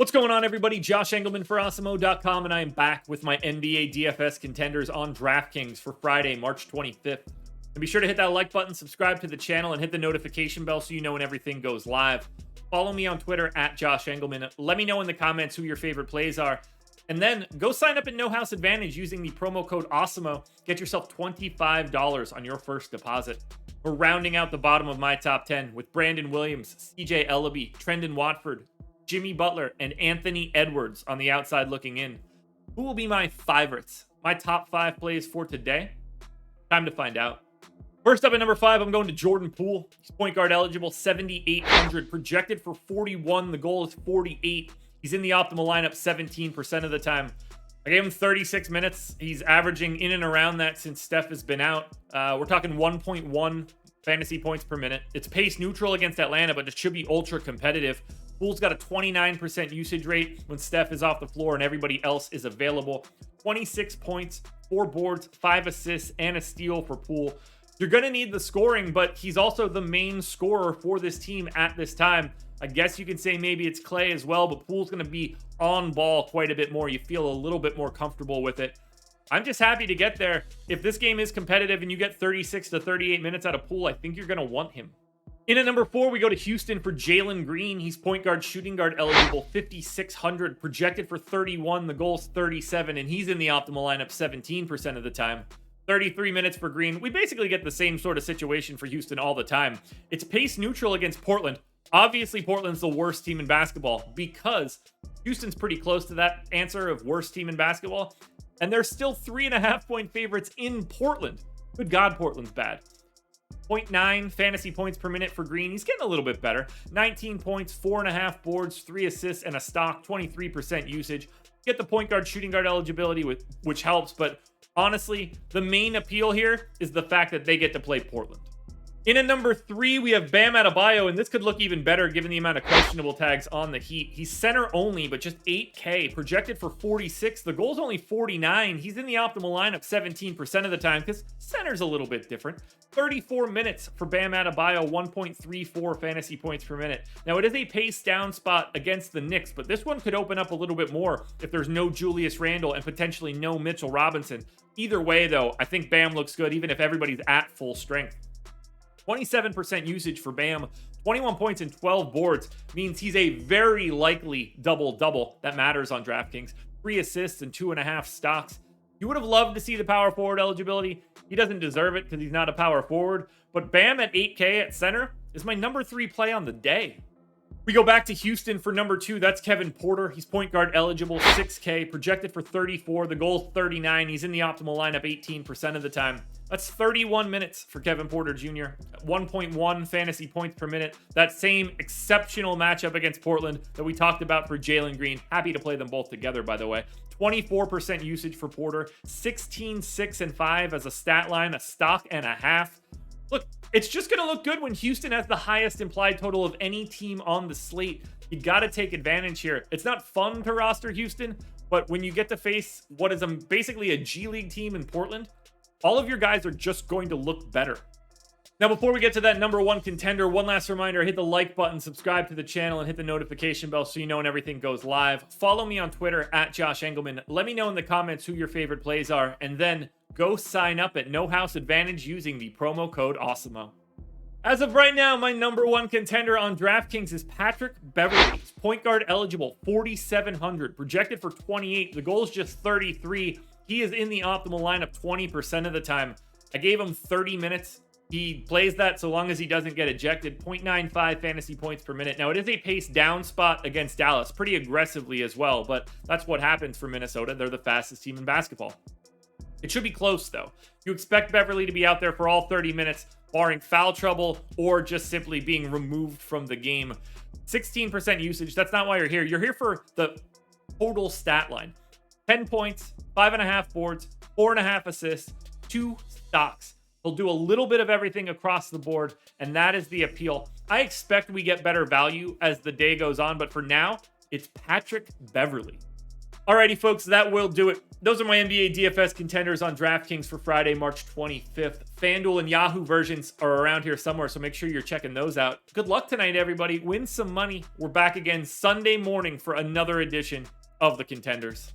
What's going on, everybody? Josh Engleman for Awesemo.com, and I am back with my NBA DFS contenders on DraftKings for Friday, March 25th. And be sure to hit that like button, subscribe to the channel, and hit the notification bell so you know when everything goes live. Follow me on Twitter at Josh Engleman. Let me know in the comments who your favorite plays are. And then go sign up at No House Advantage using the promo code Awesemo. Get yourself $25 on your first deposit. We're rounding out the bottom of my top 10 with Brandon Williams, CJ Ellaby, Trendon Watford, Jimmy Butler, and Anthony Edwards on the outside looking in. Who will be my favorites? My top 5 plays for today? Time to find out. First up at number 5, I'm going to Jordan Poole. He's point guard eligible, 7,800, projected for 41. The goal is 48. He's in the optimal lineup 17% of the time. I gave him 36 minutes. He's averaging in and around that since Steph has been out. We're talking 1.1 fantasy points per minute. It's pace neutral against Atlanta, but it should be ultra competitive. Poole's got a 29% usage rate when Steph is off the floor and everybody else is available. 26 points, 4 boards, 5 assists, and a steal for Poole. You're going to need the scoring, but he's also the main scorer for this team at this time. I guess you could say maybe it's Clay as well, but Poole's going to be on ball quite a bit more. You feel a little bit more comfortable with it. I'm just happy to get there. If this game is competitive and you get 36 to 38 minutes out of Poole, I think you're going to want him. In at number 4, we go to Houston for Jalen Green. He's point guard, shooting guard eligible, 5,600, projected for 31. The goal's 37, and he's in the optimal lineup 17% of the time. 33 minutes for Green. We basically get the same sort of situation for Houston all the time. It's pace neutral against Portland. Obviously, Portland's the worst team in basketball because Houston's pretty close to that answer of worst team in basketball. And they're still 3.5-point favorites in Portland. Good God, Portland's bad. 0.9 fantasy points per minute for Green. He's getting a little bit better. 19 points, 4.5 boards, 3 assists, and a stock, 23% usage. Get the point guard, shooting guard eligibility, which helps. But honestly, the main appeal here is the fact that they get to play Portland. In at number 3, we have Bam Adebayo, and this could look even better given the amount of questionable tags on the Heat. He's center only, but just 8K, projected for 46. The goal's only 49. He's in the optimal lineup 17% of the time because center's a little bit different. 34 minutes for Bam Adebayo, 1.34 fantasy points per minute. Now, it is a pace down spot against the Knicks, but this one could open up a little bit more if there's no Julius Randle and potentially no Mitchell Robinson. Either way, though, I think Bam looks good even if everybody's at full strength. 27% usage for Bam, 21 points and 12 boards means he's a very likely double-double. That matters on DraftKings. 3 assists and 2.5 stocks. You would have loved to see the power forward eligibility. He doesn't deserve it because he's not a power forward. But Bam at 8K at center is my number 3 play on the day. We go back to Houston for number 2. That's Kevin Porter. He's point guard eligible, 6K, projected for 34. The goal's 39. He's in the optimal lineup 18% of the time. That's 31 minutes for Kevin Porter Jr. 1.1 fantasy points per minute. That same exceptional matchup against Portland that we talked about for Jalen Green. Happy to play them both together, by the way. 24% usage for Porter. 16, 6, and 5 as a stat line, a stock and a half. Look, it's just going to look good when Houston has the highest implied total of any team on the slate. You got to take advantage here. It's not fun to roster Houston, but when you get to face what is basically a G League team in Portland, all of your guys are just going to look better. Now, before we get to that number 1 contender, one last reminder, hit the like button, subscribe to the channel, and hit the notification bell so you know when everything goes live. Follow me on Twitter at Josh Engleman. Let me know in the comments who your favorite plays are, and then go sign up at No House Advantage using the promo code Awesemo. As of right now, my number 1 contender on DraftKings is Patrick Beverley. He's point guard eligible, 4,700, projected for 28. The goal is just 33. He is in the optimal lineup 20% of the time. I gave him 30 minutes. He plays that so long as he doesn't get ejected. 0.95 fantasy points per minute. Now, it is a pace down spot against Dallas, pretty aggressively as well, but that's what happens for Minnesota. They're the fastest team in basketball. It should be close, though. You expect Beverley to be out there for all 30 minutes, barring foul trouble or just simply being removed from the game. 16% usage. That's not why you're here. You're here for the total stat line. 10 points, 5.5 boards, 4.5 assists, 2 stocks. He'll do a little bit of everything across the board, and that is the appeal. I expect we get better value as the day goes on, but for now, it's Patrick Beverley. Alrighty, folks, that will do it. Those are my NBA DFS contenders on DraftKings for Friday, March 25th. FanDuel and Yahoo versions are around here somewhere, so make sure you're checking those out. Good luck tonight, everybody. Win some money. We're back again Sunday morning for another edition of the Contenders.